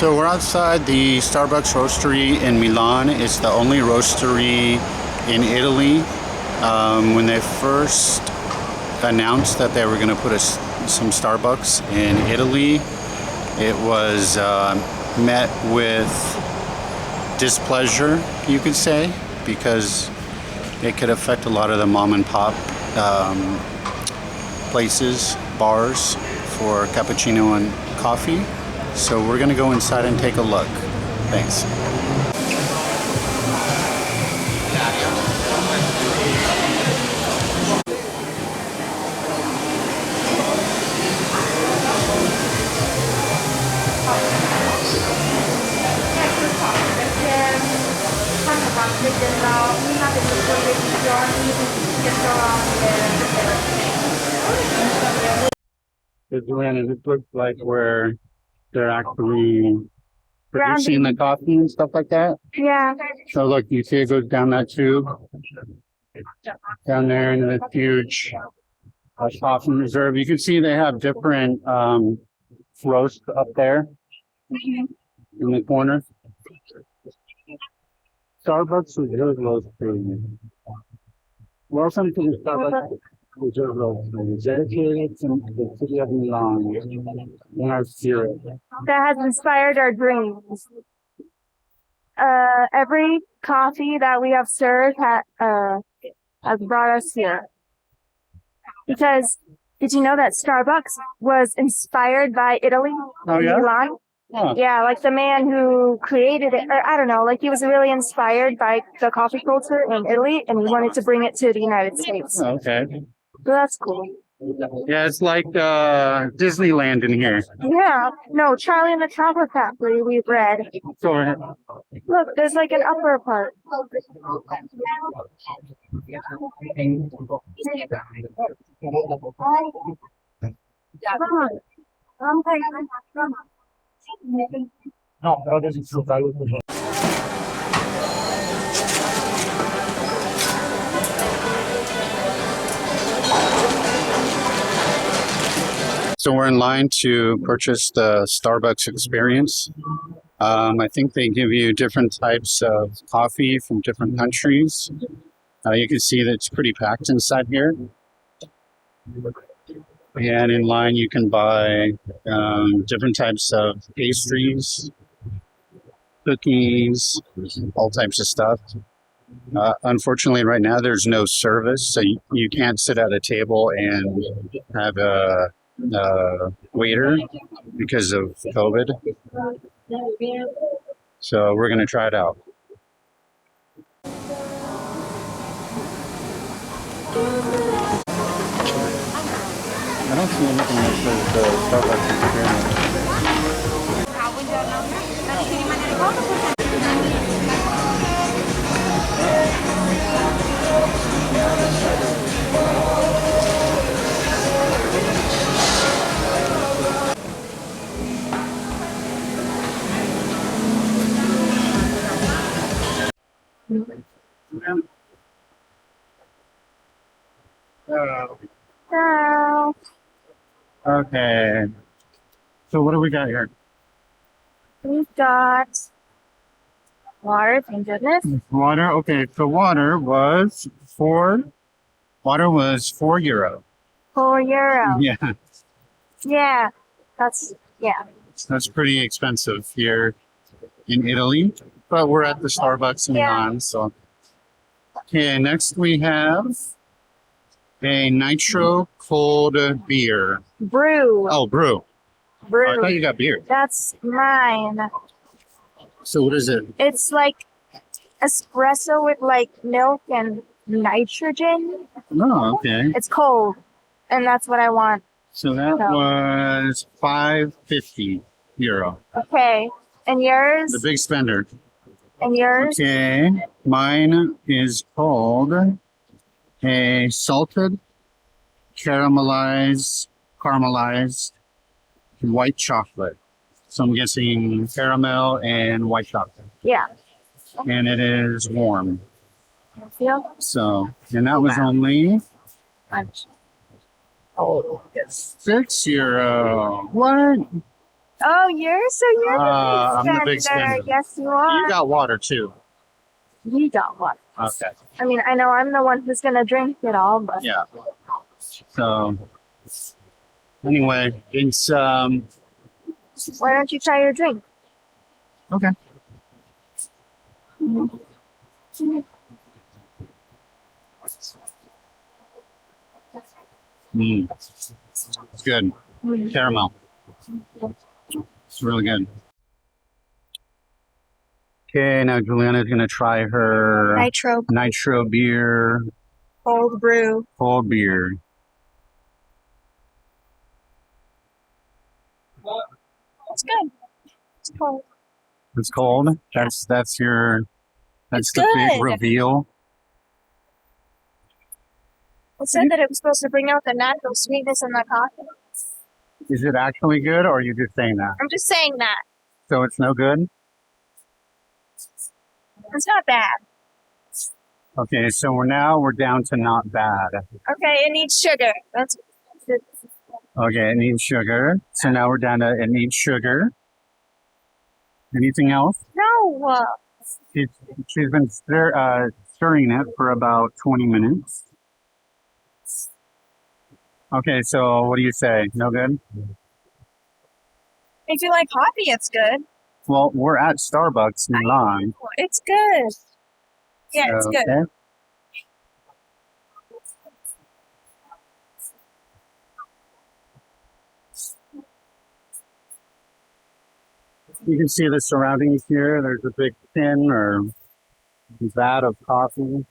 So we're outside the Starbucks Roastery in Milan. It's the only roastery in Italy. When they first announced that they were going to put some Starbucks in Italy, it was met with displeasure, you could say, because it could affect a lot of the mom and pop places, bars for cappuccino and coffee. So we're gonna go inside and take a look. Thanks. This looks like where they're actually producing the coffee and stuff like that. Yeah. So look, you see it goes down that tube, down there into this huge coffee reserve. You can see they have different roasts up there in the corner. Starbucks Reserve Roastery. Welcome to the Starbucks Reserve Roastery, dedicated to the city of Milan in our spirit. That has inspired our dreams. Every coffee that we have served has brought us here. Because did you know that Starbucks was inspired by Italy? Oh, yeah? Milan? Huh. Yeah, like the man who created it, or I don't know, like he was really inspired by the coffee culture in Italy and he wanted to bring it to the United States. Oh, okay. So that's cool. Yeah, it's like Disneyland in here. Yeah, no, Charlie and the Chocolate Factory we've read. So, Look, there's like an upper part. No, però adesso si fa tutto. So we're in line to purchase the Starbucks experience. I think they give you different types of coffee from different countries. You can see that it's pretty packed inside here. And in line you can buy different types of pastries, cookies, all types of stuff. Unfortunately, right now there's no service, so you can't sit at a table and have a waiter because of COVID. So we're going to try it out. I don't see anything that says the Starbucks experience. So, Okay. So what do we got here? we've got water, thank goodness. Water. Okay. So water was €4. €4. Yeah. Yeah, that's, yeah. That's pretty expensive here in Italy, but we're at the Starbucks in Milan. So, okay. Next we have a nitro cold beer. Brew. Oh, brew. I Brew. thought you got beer. That's mine. So what is it? It's like espresso with like milk and nitrogen. Oh, okay. It's cold, and that's what I want. So that was €5.50. Okay, and yours? The big spender. And yours? Okay, mine is called a salted caramelized white chocolate. So I'm guessing caramel and white chocolate. Yeah. And it is warm. Feel? So, and that was only Lunch. €6. What? Oh, you're the I'm the big spender. spender. Yes, you are. You got water too. You don't want. Okay. I mean, I know I'm the one who's gonna drink it all, but Yeah. So anyway, it's why don't you try your drink? okay. It's good. Caramel. It's really good. Okay, now Juliana's gonna try her nitro beer, Cold brew. cold beer. It's good. It's cold. It's cold. That's It's the big good. reveal. It said that it was supposed to bring out the natural sweetness in the coffee. Is it actually good, or are you just saying that? I'm just saying that. So it's no good? It's not bad. Okay, so we're down to not bad. Okay, it needs sugar. That's Okay, it needs sugar. So now we're down to it needs sugar. Anything else? no. She's been stirring it for about 20 minutes. Okay, so what do you say? No good? If you like coffee, it's good. Well, we're at Starbucks Milan. It's good. Yeah, it's good. Okay. You can see the surroundings here. There's a big tin or vat of coffee.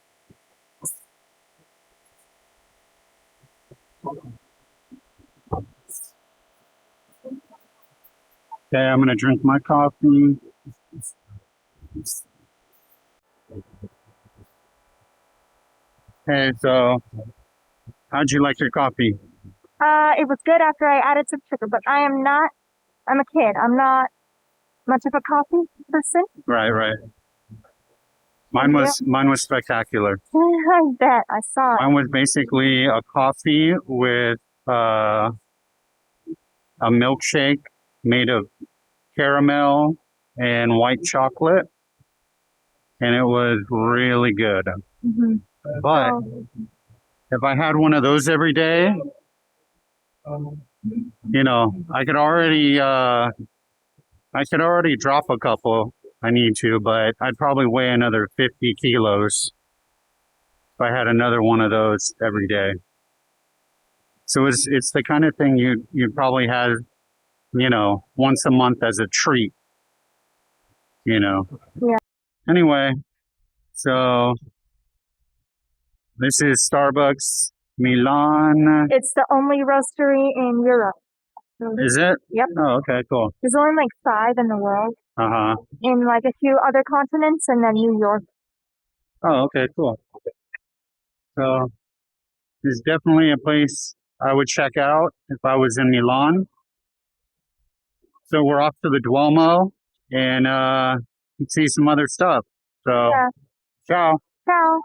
Okay, I'm going to drink my coffee. Hey, so how'd you like your coffee? It was good after I added some sugar, but I'm a kid. I'm not much of a coffee person. Right. Mine was spectacular. I bet. I saw it. Mine was basically a coffee with a milkshake made of caramel and white chocolate, and it was really good. Mm-hmm. But if I had one of those every day, you know, I could already drop a couple. I need to, but I'd probably weigh another 50 kilos if I had another one of those every day. So it's the kind of thing you'd probably have, you know, once a month as a treat, you know. Yeah. Anyway, so this is Starbucks Milan. It's the only roastery in Europe. Is it? Yep. Oh, okay, cool. There's only like 5 in the world. Uh-huh. In like a few other continents and then New York. Oh, okay, cool. So it's definitely a place I would check out if I was in Milan. So we're off to the Duomo and see some other stuff. So, Yeah. ciao. Ciao.